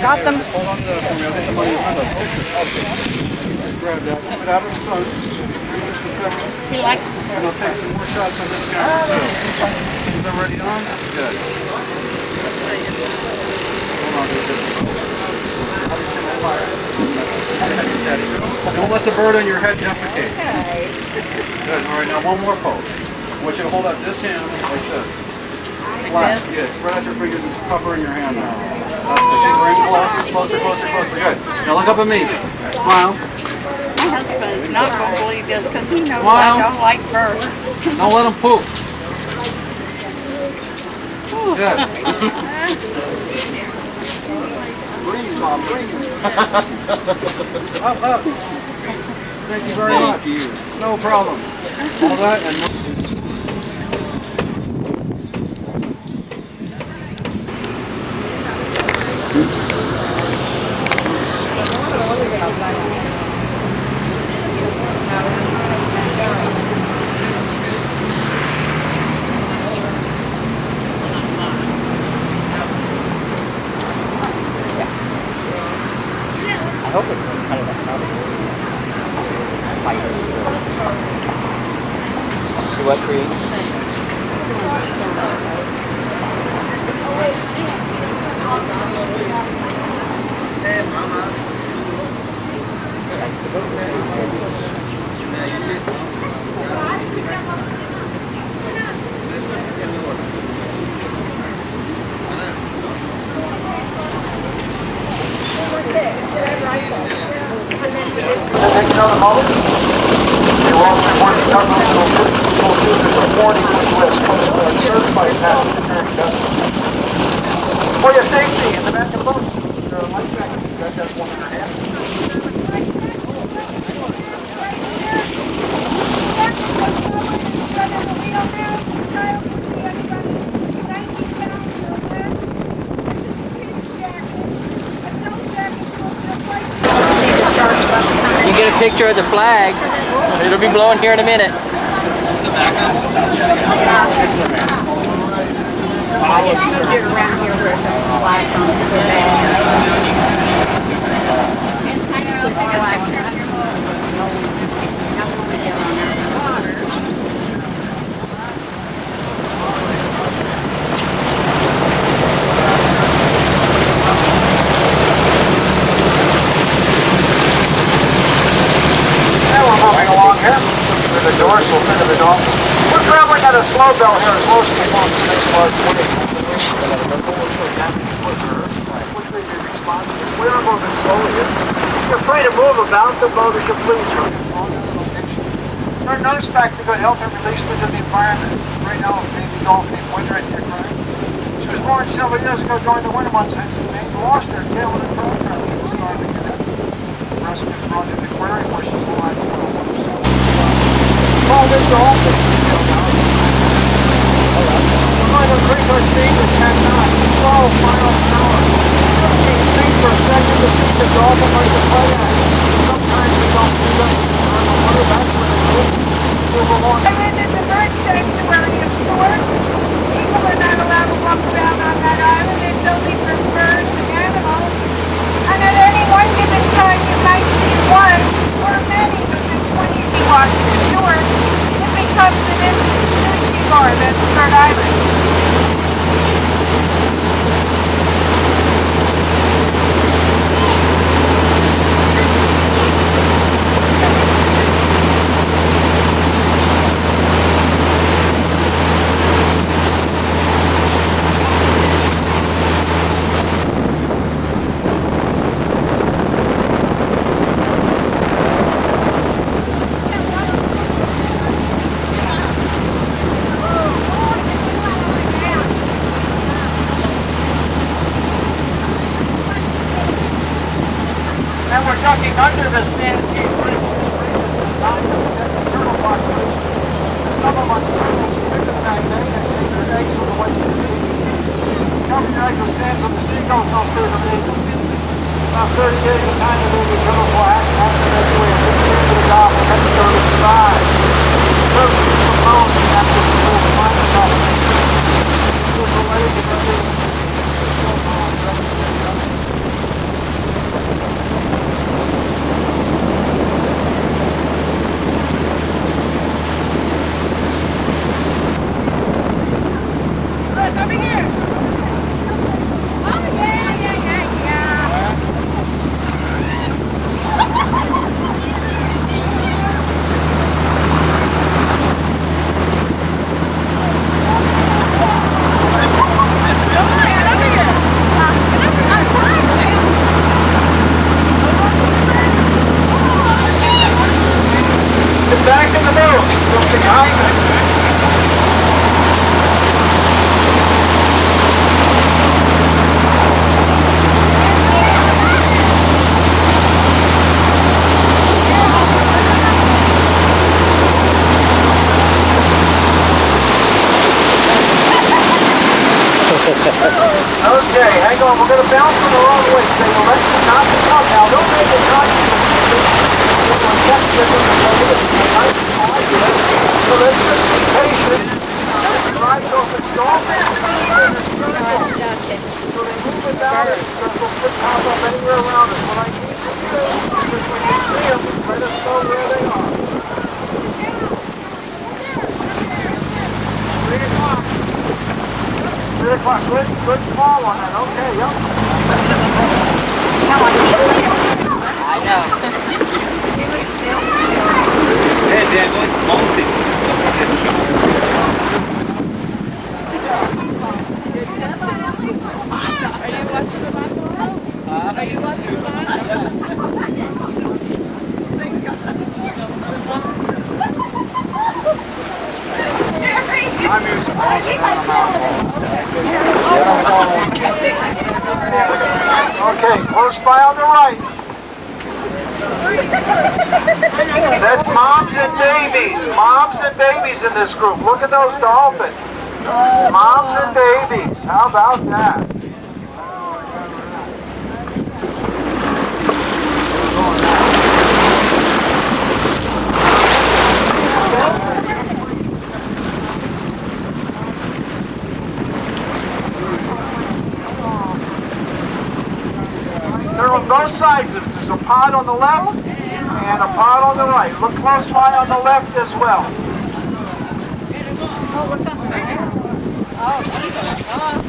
Got them. Just hold on to that for me. I'll get the money in front of us. Just grab that. Keep it out of the sun. Just a second. He likes it. And I'll take some more shots on this camera too. Is that ready on? Good. Hold on to it. Steady. Don't let the bird on your head defecate. Good. All right, now one more pose. I want you to hold out this hand like this. Flat. Yeah, spread out your fingers and just cover in your hand now. That's the thing. Bring closer, closer, closer, closer. Good. Now look up at me. Smile. My husband is not going to believe this because he knows I don't like birds. Don't let them poop. Good. Breathe, Mom, breathe. Up, up. Thank you very much. No problem. All that and... Oops. I hope it's kind of a fighter. To what tree? Hey, Mama. For your safety in the back of the boat, there are life jackets. You guys have one in your hand. You get a picture of the flag. It'll be blowing here in a minute. I just moved it around here where there's flags on it so bad. It's kind of a flag. you're free to move about, the boat is your police room. Her nose back to good health and released into the environment. Right now, baby Dolphin named Winter at Dick Ryan. She was born several years ago during the winter months, hence the name. Lost her tail in the program. She was starving to death. The rest was brought to the aquarium where she's alive and well with herself. Call this Dolphin. We're going to increase our speed to 10 knots. 12 miles an hour. 15 feet per second to keep the Dolphin like the play at. Sometimes we don't see them. That's where they live. I live in the bird sanctuary of Short. People are not allowed to walk around on that island. It's only for birds and animals. And at any one given time, you might see one or many within 20 feet walk to shore. It becomes an instant sushi bar that's Third Island. And we're ducking under the sand cave bridge designed to protect the turtle population. The summer months, turtles pick the magnet and take their eggs from the waist of the baby. Cover your eggs with sands on the seagulls, don't save them baby. About 30 days of time, the baby turtles will act after their way and get into the dock and head to turtle's side. Turtles keep the bones and after the turtles find the top. There's the legs of their baby. Over here. Oh, yeah. Get back in the boat. Don't get behind me. Okay, hang on. We're going to bounce on the wrong way. Say, well, let's not come now. Don't make it not so let's just be patient. Right off the Dolphin. So they move it down and circle, put top up anywhere around us. What I need from you is when you see them, let us know where they are. 3 o'clock. 3 o'clock. Good call on that. Okay, yep. I know. Hey, Dad, what's multi? Are you watching the Bible? Are you watching the Okay, close by on the right. That's moms and babies. Moms and babies in this group. Look at those dolphins. Moms and babies. How about that? They're on both sides. There's a pod on the left and a pod on the right. Look close by on the left as well. Oh, we're coming right here. Oh, these are awesome.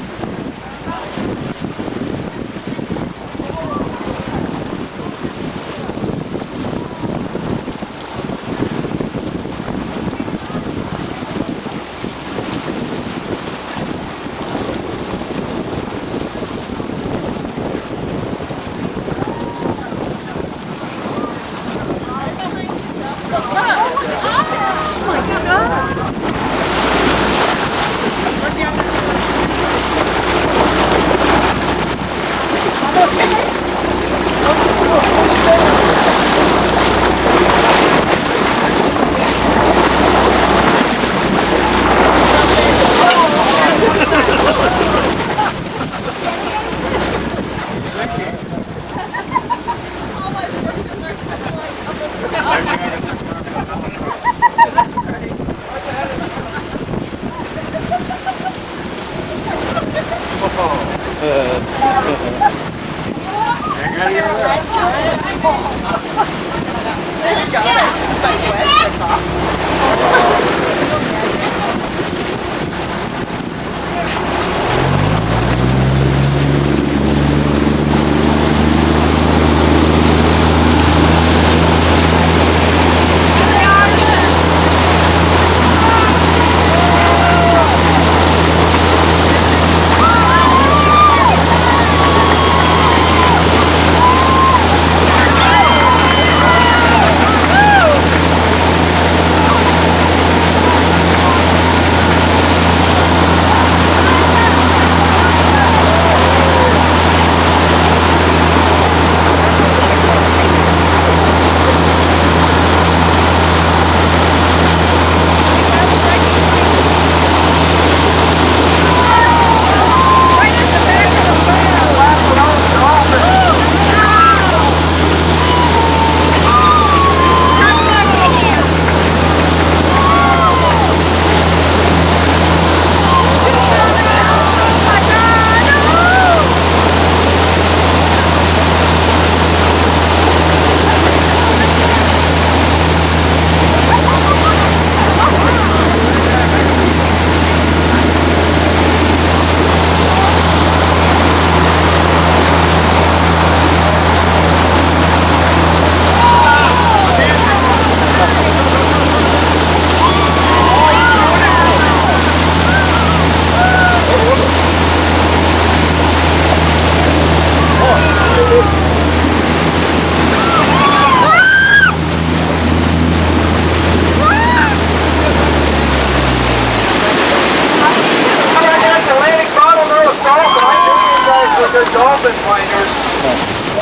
Dolphin finders.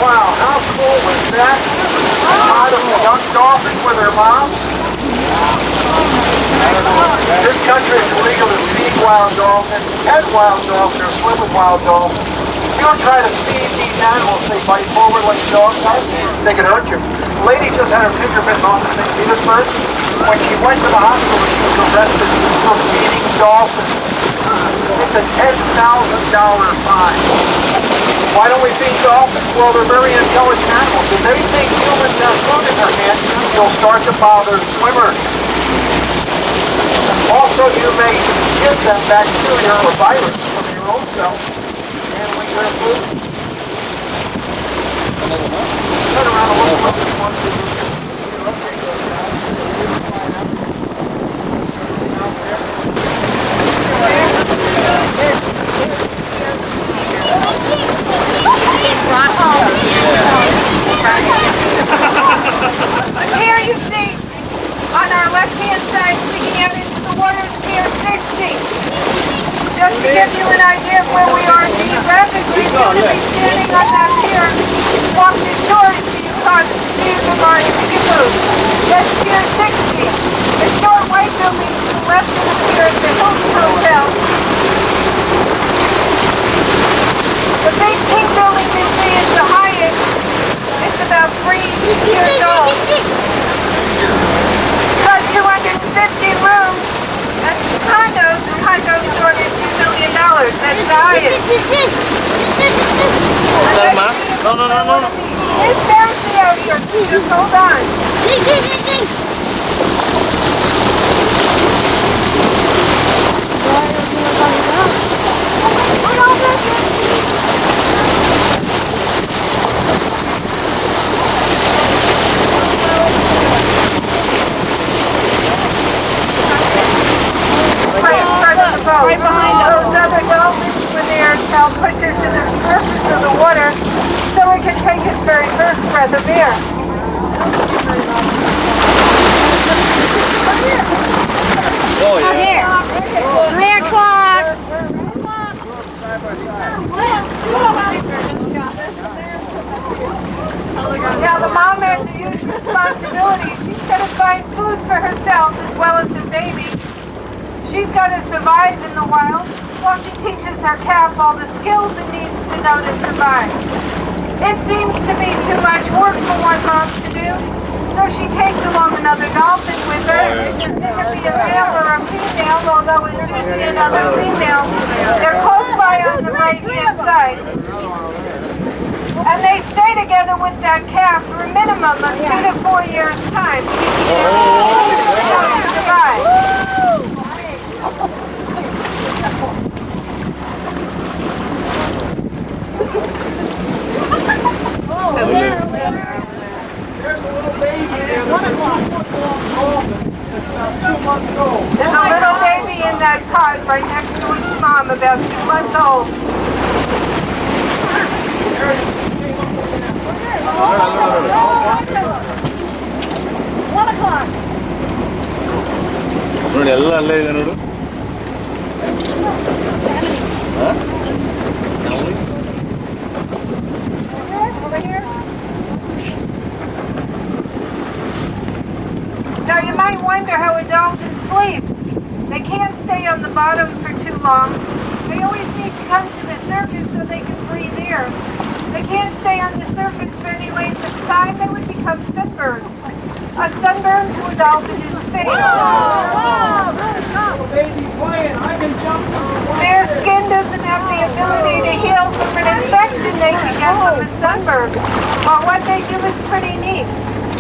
Wow, how cool was that? Out of the young dolphins with their moms. This country is illegal to feed wild dolphins, pet wild dolphins, or swim with wild dolphins. If you don't try to feed these animals, they bite forward like dogs does, they can hurt you. The lady just had her finger bitten off in St. Petersburg. When she went to the hospital, she was arrested for feeding dolphins. It's a $10,000 fine. Why don't we feed dolphins? Well, they're very intelligent animals. If they think humans have food in their hands, they'll start to bother swimmers. Also, you may give them bacteria or virus from your own self, handling their food. Turn around and look at this one. Here you see, on our left-hand side, sticking out into the water, Pier 60. Just to give you an idea of where we are geographically, you're going to be standing on that pier, walking ashore so you can't see the line of igloo. That's Pier 60. The short white building to the left of the pier is the Hilton Hotel. The big pink building you see is the Hyatt. It's about 3 years old. It's got 250 rooms. That's condos. The condos sold at $2 million. That's the Hyatt. No. It's bouncy out here. Just hold on. Right behind those other dolphins when they are now pushed into the surface of the water so it can take its very first breath of air. Oh, yeah. Come here. Come here, Clark. Now the mom has a huge responsibility. She's got to find food for herself as well as the baby. She's got to survive in the wild while she teaches her calf all the skills it needs to know to survive. It seems to be too much work for one mom to do, so she takes along another dolphin with her. It could be a male or a female, although it's usually another female. They're close by on the right-hand side. And they stay together. with that calf for a minimum of 2 to 4 years' time. There's a little baby there. There's a 2-month-old dolphin. It's about 2 months old. There's a little baby in that pot right next to its mom, about 2 months old. ನೋಡಿ ಎಲ್ಲ ಅಲ್ಲೇ ಇದೆ ನೋಡು Now you might wonder how a dolphin sleeps. They can't stay on the bottom for too long. They always need to come to the surface so they can breathe air. They can't stay on the surface for any length of time, they would become sunburned. A sunburn to a dolphin is fatal. Baby's playing. I can jump. Their skin doesn't have the ability to heal from an infection they can get from a sunburn. But what they do is pretty neat.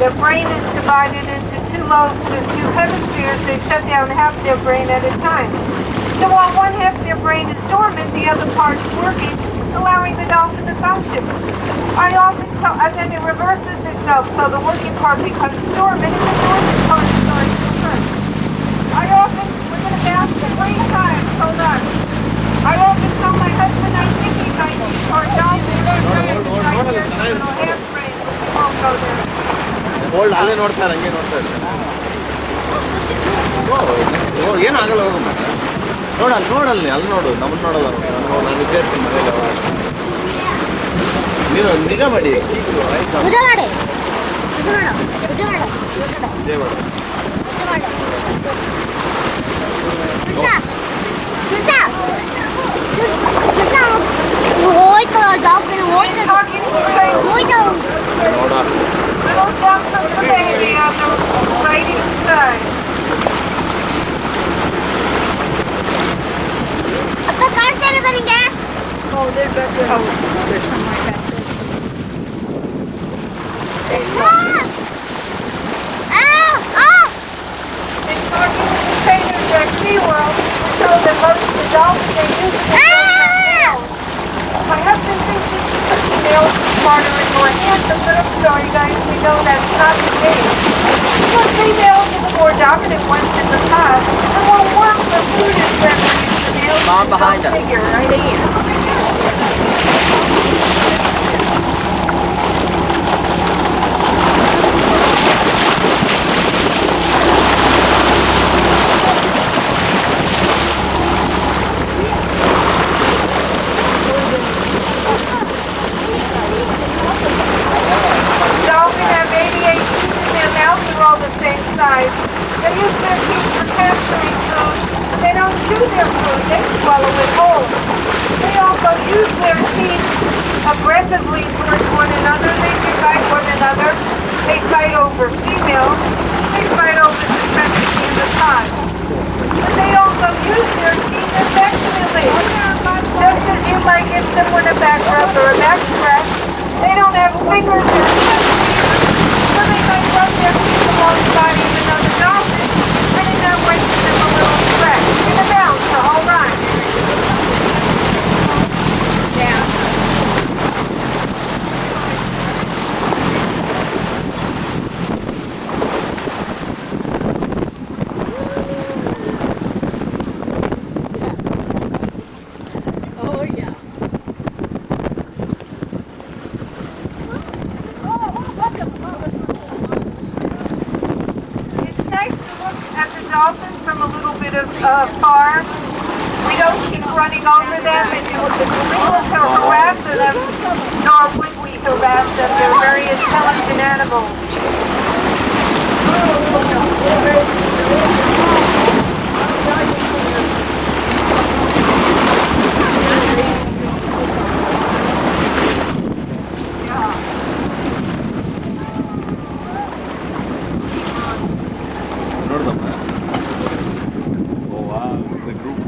Their brain is divided into 2 lobes or 2 hemispheres. They shut down half their brain at a time. So while one half of their brain is dormant, the other part is working, allowing the dolphin to function. And then it reverses itself, so the working part becomes dormant and the dormant part starts to work. We're going to bath for 3 times, hold on. I often tell my husband I'm thinking I need our dolphin right here, little hand brain, we won't go there. Hold ಅಲ್ಲೇ ನೋಡ್ತಾರೆ ಹಂಗೆ ನೋಡ್ತಾರೆ ಏನಾಗಲ್ಲ ಹೋಗಮ್ಮ ನೋಡಲ್ಲಿ ಅಲ್ಲಿ ನೋಡು ನಮ್ಮನ್ನು ನೋಡಲ್ಲ ನಾನು ನಿಜ ಇರ್ತೀನಿ ಮನೇಲಿ ನೀನು ನಿಜ ಮಾಡಿ ನಿಜ ಮಾಡು ನೋಡ Little jumps of the baby on the right-hand side. Oh, they're back there. Oh, there's some right back there. In talking to the trainers at Clearwater, we told them most of the dolphins they use nails. My husband thinks this nails is smarter and more handsome, but I'm sorry guys, we know that's not the case. Because females are the more dominant ones in the past, and will work the food is better use the nails. Mom behind us. Figure, right? They use their teeth for capturing food, but they don't chew their food, they swallow it whole. They also use their teeth aggressively towards one another, they can bite one another, they fight over females, they fight over supremacy in the pod. But they also use their teeth affectionately. Just as you might give someone a back rub or a back scratch, they don't have fingers or teeth, so they might rub their teeth alongside of another dolphin, and in that way give them a little scratch. In a bounce, the whole run. Yeah. Oh, yeah. It's nice to look at the dolphins from a little bit of far. We don't keep running over them and do it illegal to harass them, nor would we harass them. They're very intelligent animals. ನೋಡ್ದಮ್ಮ ಓ ವಾ the group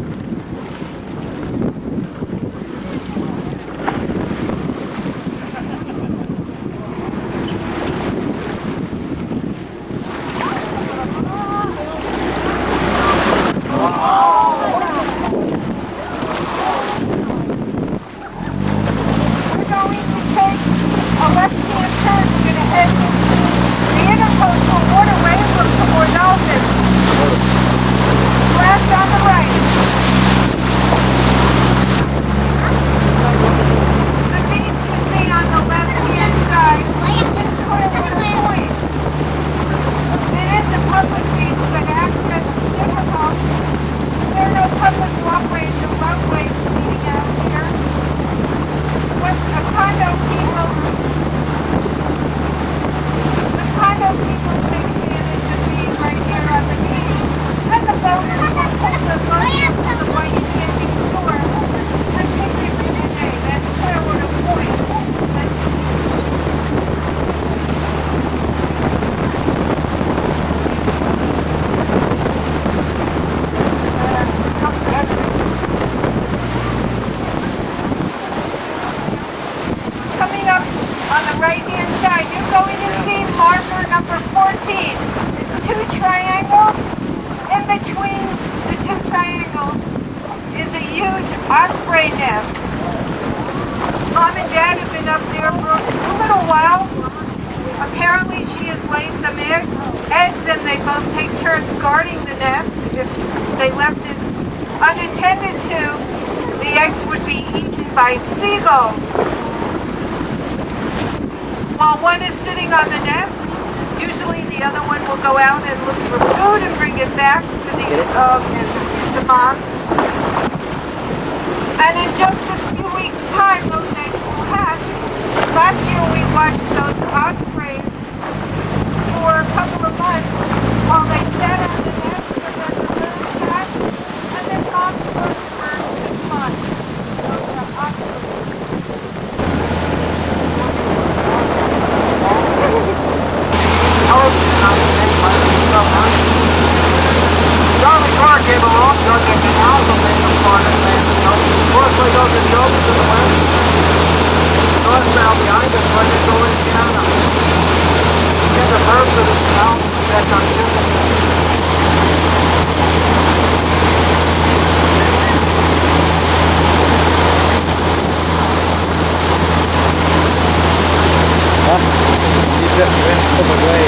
left-hand turn, we're going to head into the intercoastal waterway and look for more dolphins. Last on the right. The beach you see on the left-hand side is Clearwater Point. It is a public beach, but access is difficult. There are no public walkways or roadways leading out here. What the condo people take advantage of being right here on the beach. And the boaters will pull the boats to the white sandy shore and take it for the day. That's Clearwater Point. Coming up on the right-hand side, you're going to see marker number 14. It's two triangles. In between the two triangles is a huge osprey nest. Mom and Dad have been up there for a little while. Apparently she has laid some eggs and they both take turns guarding the nest. If they left it unattended to, the eggs would be eaten by seagulls. While one is sitting on the nest, usually the other one will go out and look for food and bring it back to the mom. And in just a few weeks' time, those eggs will hatch. Last year we watched those ospreys for a couple of months while they sat on the nest for their birds hatch, and then mom was for 6 months. Those ospreys. Charlie Carr came along, dug a canal to make them part of land. Of course, they go to the ocean to the west. North now behind us, right into Louisiana. Get the first of the canal, back on shipping. You just went from away.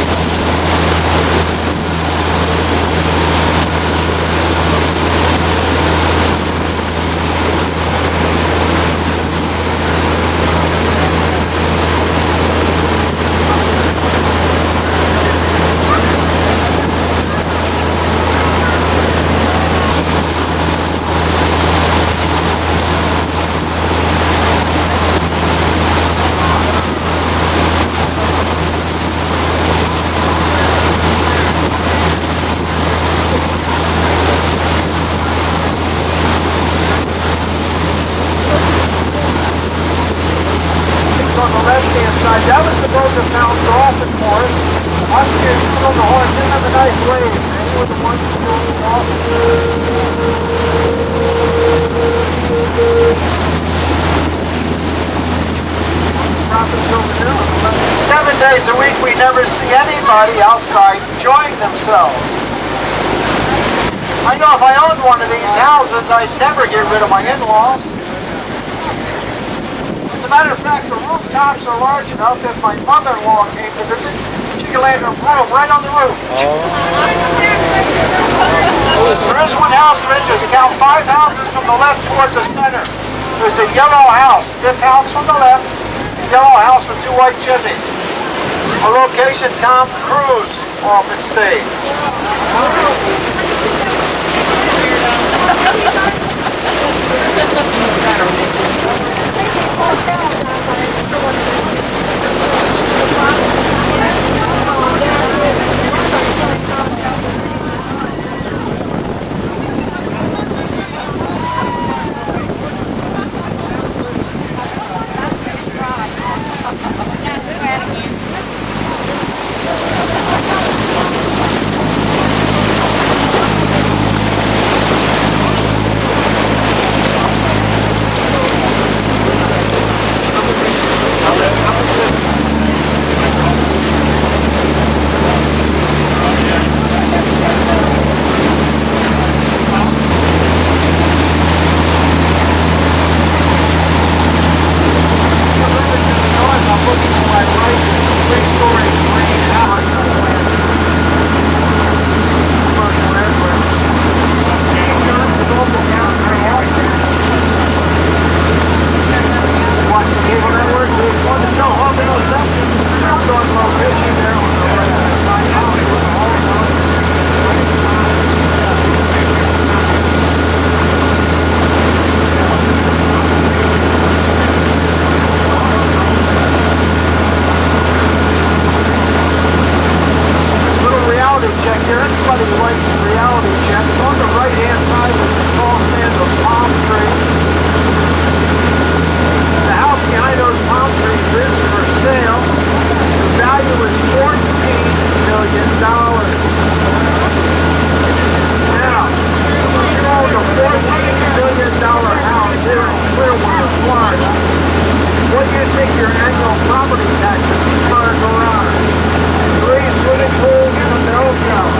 On the left-hand side, that was the boat that found Dolphin for us. Up here, on the horse, didn't have a nice wave. They were the ones who drove the Dolphin. 7 days a week, we never see anybody outside enjoying themselves. I know if I owned one of these houses, I'd never get rid of my in-laws. As a matter of fact, the rooftops are large enough if my mother-in-law came to visit, she could lay her roof right on the roof. There is one house of interest. Count 5 houses from the left towards the center. There's a yellow house, 5th house from the left, a yellow house with 2 white chimneys. A location Tom Cruise often stays. your annual property taxes for a garage. 3 swimming pools and a bell shower.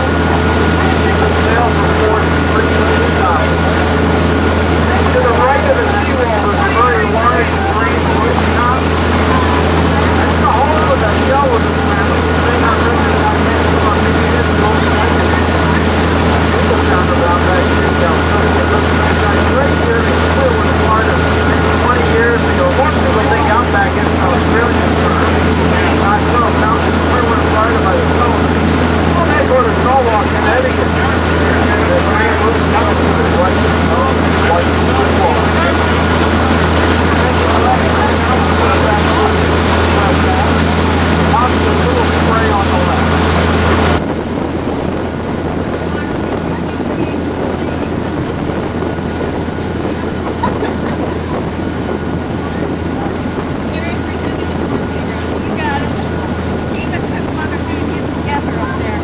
The sales report is $3 million. To the right of the seawall is a very large green rooftop. It's the home of the Skeleton family. They got rented out there for a few years ago. People found about that street down right here in Clearwater, Florida, 20 years ago. Most people think I'm back in an Australian firm. I saw down in Clearwater, Florida by the coast. Well, they go to Clearwater, Connecticut. The brand new house is white wall. Lots of little spray on the left. You got it. Keep it to one or two get together up there.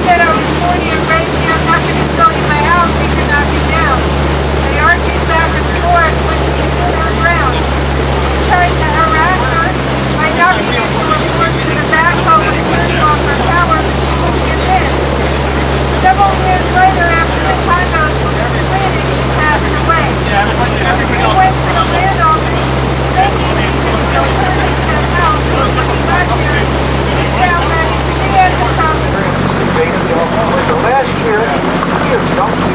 Said I was 40 and raised here. I'm not going to sell you my house. You could knock it down. They argued back and forth when she was in her ground. He tried to harass her by knocking into her porch to the backhoe and turned off her power, but she wouldn't give in. Several years later, after the condos were completed, she passed away. He went to the land office, thinking he could still turn into that house. When he got here, he found that she had the property. The last year, he has dumped